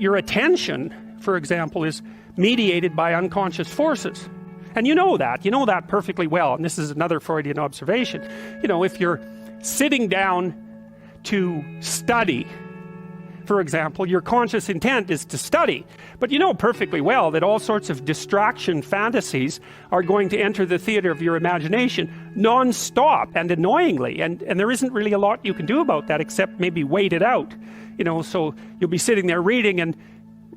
your attention, for example, is mediated by unconscious forces. And you know that perfectly well. And this is another Freudian observation. You know, if you're sitting down to study, for example, your conscious intent is to study. But you know perfectly well that all sorts of distraction fantasies are going to enter the theater of your imagination non-stop and annoyingly. And there isn't really a lot you can do about that except maybe wait it out. You know, so you'll be sitting there reading and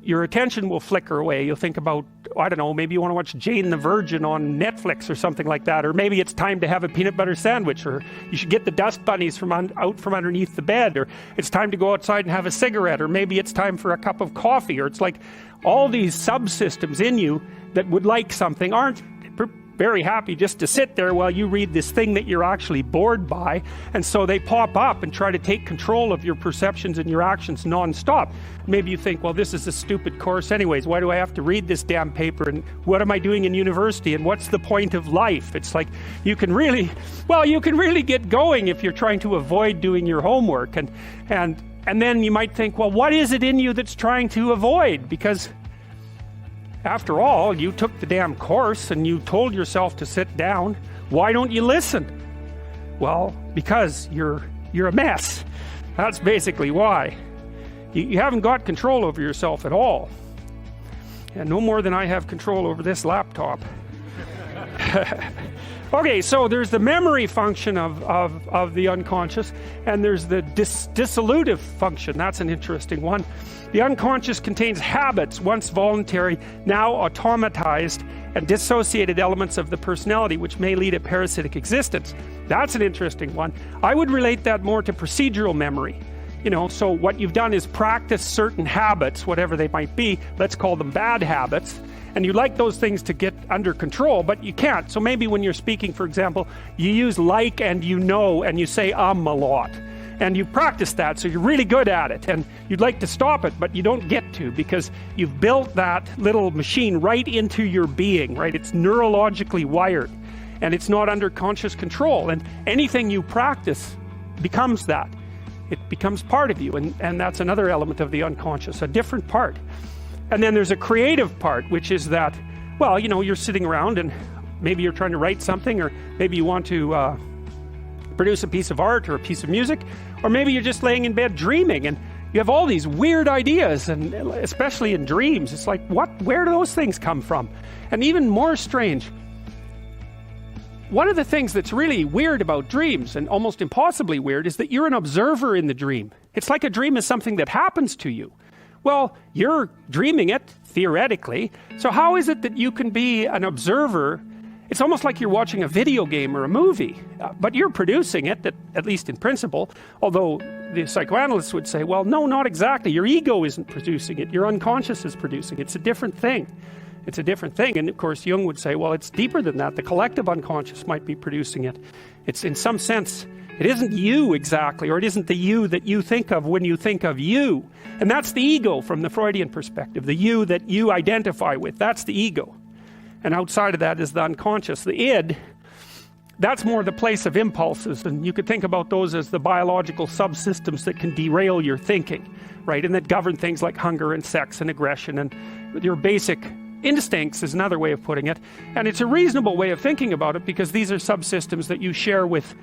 your attention will flicker away. You'll think about, I don't know, maybe you want to watch Jane the Virgin on Netflix or something like that. Or maybe it's time to have a peanut butter sandwich, or you should get the dust bunnies out from underneath the bed, or it's time to go outside and have a cigarette, or maybe it's time for a cup of coffee. Or it's like all these subsystems in you that would like something aren't very happy just to sit there while you read this thing that you're actually bored by, and so they pop up and try to take control of your perceptions and your actions non-stop. Maybe you think, well, this is a stupid course anyways, why do I have to read this damn paper, and what am I doing in university, and what's the point of life? It's like you can really get going if you're trying to avoid doing your homework, and then you might think, well, what is it in you that's trying to avoid? Because after all, you took the damn course and you told yourself to sit down. Why don't you listen? Well, because you're a mess. That's basically why. You haven't got control over yourself at all. And no more than I have control over this laptop. Okay, so there's the memory function of the unconscious, and there's the dissolutive function. That's an interesting one. The unconscious contains habits, once voluntary, now automatized, and dissociated elements of the personality, which may lead a parasitic existence. That's an interesting one. I would relate that more to procedural memory. You know, so what you've done is practice certain habits, whatever they might be. Let's call them bad habits. And you'd like those things to get under control, but you can't. So maybe when you're speaking, for example, you use like and you know, and you say a lot. And you've practiced that, so you're really good at it. And you'd like to stop it, but you don't get to, because you've built that little machine right into your being, right? It's neurologically wired, and it's not under conscious control. And anything you practice becomes that. It becomes part of you, and that's another element of the unconscious, a different part. And then there's a creative part, which is that, well, you know, you're sitting around and maybe you're trying to write something, or maybe you want to produce a piece of art or a piece of music, or maybe you're just laying in bed dreaming and you have all these weird ideas, and especially in dreams, it's like, where do those things come from? And even more strange, one of the things that's really weird about dreams, and almost impossibly weird, is that you're an observer in the dream. It's like a dream is something that happens to you. Well, you're dreaming it, theoretically, so how is it that you can be an observer? It's almost like you're watching a video game or a movie, but you're producing it, at least in principle, although the psychoanalysts would say, well, no, not exactly. Your ego isn't producing it, your unconscious is producing it. It's a different thing. It's a different thing. And of course, Jung would say, well, it's deeper than that. The collective unconscious might be producing it. It's, in some sense, it isn't you exactly, or it isn't the you that you think of when you think of you. And that's the ego from the Freudian perspective, the you that you identify with. That's the ego. And outside of that is the unconscious. The id, that's more the place of impulses, and you could think about those as the biological subsystems that can derail your thinking, right? And that govern things like hunger and sex and aggression and your basic instincts is another way of putting it. And it's a reasonable way of thinking about it, because these are subsystems that you share with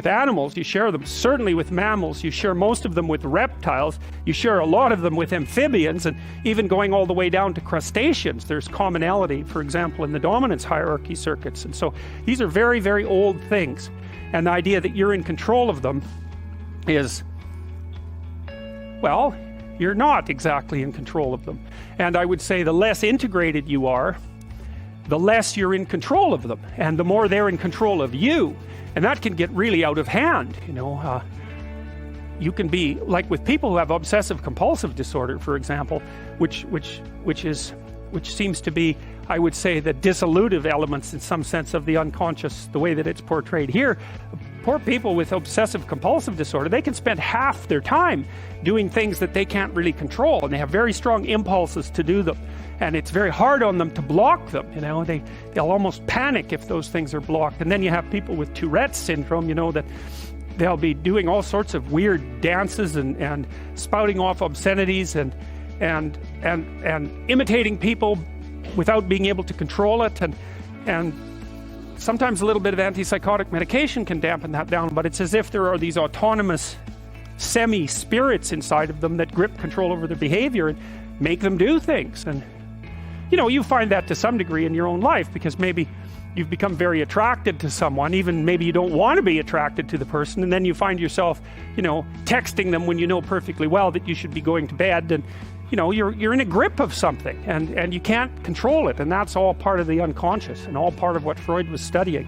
animals. You share them certainly with mammals. You share most of them with reptiles. You share a lot of them with amphibians, and even going all the way down to crustaceans. There's commonality, for example, in the dominance hierarchy circuits. And so these are very, very old things. And the idea that you're in control of them is, well, you're not exactly in control of them. And I would say the less integrated you are, the less you're in control of them, and the more they're in control of you. And that can get really out of hand, you know. You can be like with people who have obsessive compulsive disorder, for example, which seems to be, I would say, the dissolutive elements in some sense of the unconscious, the way that it's portrayed here. Poor people with obsessive compulsive disorder, they can spend half their time doing things that they can't really control, and they have very strong impulses to do them, and it's very hard on them to block them. You know, they'll almost panic if those things are blocked. And then you have people with Tourette's syndrome, you know, that they'll be doing all sorts of weird dances and spouting off obscenities, and and imitating people without being able to control it, and sometimes a little bit of antipsychotic medication can dampen that down, but it's as if there are these autonomous semi-spirits inside of them that grip control over their behavior and make them do things. And you find that to some degree in your own life, because maybe you've become very attracted to someone, even maybe you don't want to be attracted to the person, and then you find yourself texting them when you know perfectly well that you should be going to bed, and you're in a grip of something, and you can't control it, and that's all part of the unconscious and all part of what Freud was studying.